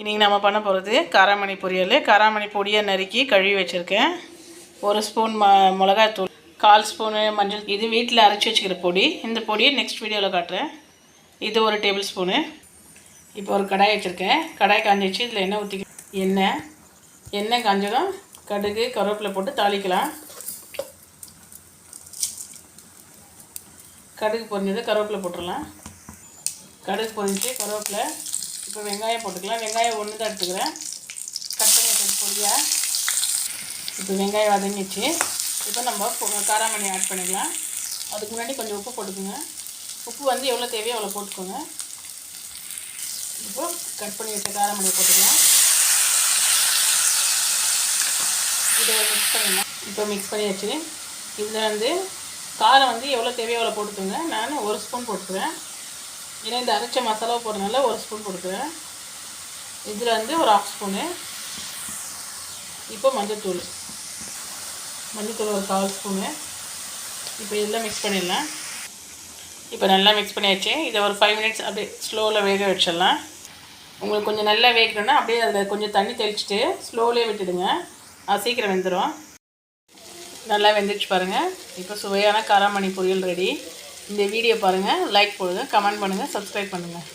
இன்றைக்கி நம்ம பண்ண போகிறது காராமணி பொரியல். காராமணி பொடியை நறுக்கி கழுவி வச்சுருக்கேன். 1 ஸ்பூன் மிளகாய்த்தூள், 1/4 ஸ்பூனு மஞ்சள். இது வீட்டில் அரைச்சி வச்சுக்கிற பொடி. இந்த பொடியை நெக்ஸ்ட் வீடியோவில் காட்டுறேன். இது 1 டேபிள் ஸ்பூனு. இப்போ ஒரு கடாய் வச்சுருக்கேன். கடாய் காஞ்சிச்சு. இதில் எண்ணெய் ஊற்றிக்க. எண்ணெய் காஞ்சதும் கடுகு கருவேப்பிலை போட்டு தாளிக்கலாம். கடுகு பொரிஞ்சது கருவேப்பிலை போட்டுடலாம். கடுகு பொரிஞ்சு கருவேப்பிலை. இப்போ வெங்காயம் போட்டுக்கலாம். வெங்காயம் 1 தான் எடுத்துக்கிறேன். கட் பண்ணி வச்சது பொடியாக. இப்போ வெங்காயம் வதங்கிச்சு. இப்போ நம்ம காராமணி ஆட் பண்ணிக்கலாம். அதுக்கு முன்னாடி கொஞ்சம் உப்பு போட்டுக்கோங்க. உப்பு வந்து எவ்வளோ தேவையோ அவ்வளோ போட்டுக்கோங்க. இப்போ கட் பண்ணி வச்ச காராமணியை போட்டுக்கலாம். இதை மிக்ஸ் பண்ணிடலாம். இப்போ மிக்ஸ் பண்ணியாச்சு. இதில் வந்து காரம் வந்து எவ்வளோ தேவையோ அவ்வளோ போட்டுக்கோங்க. நான் 1 ஸ்பூன் போட்டுக்கிறேன். ஏன்னா இந்த அரைச்ச மசாலா போடுறதுனால 1 ஸ்பூன் போட்டுக்கிறேன். இதில் வந்து ஒரு 1/2 ஸ்பூனு. இப்போ மஞ்சள்தூள் ஒரு 1/4 ஸ்பூனு. இப்போ இதெல்லாம் மிக்ஸ் பண்ணிடலாம். இப்போ நல்லா மிக்ஸ் பண்ணியாச்சு. இதை ஒரு 5 மினிட்ஸ் அப்படியே ஸ்லோவில் வேக வச்சிடலாம். உங்களுக்கு கொஞ்சம் நல்லா வேகணுன்னா அப்படியே அதில் கொஞ்சம் தண்ணி தெளிச்சுட்டு ஸ்லோவிலே விட்டுடுங்க. அது சீக்கிரம் வெந்துடும். நல்லா வெந்துடுச்சு பாருங்கள். இப்போ சுவையான காராமணி பொரியல் ரெடி. இந்த வீடியோ பாருங்கள், லைக் போடுங்க, கமெண்ட் பண்ணுங்கள், சப்ஸ்கிரைப் பண்ணுங்கள்.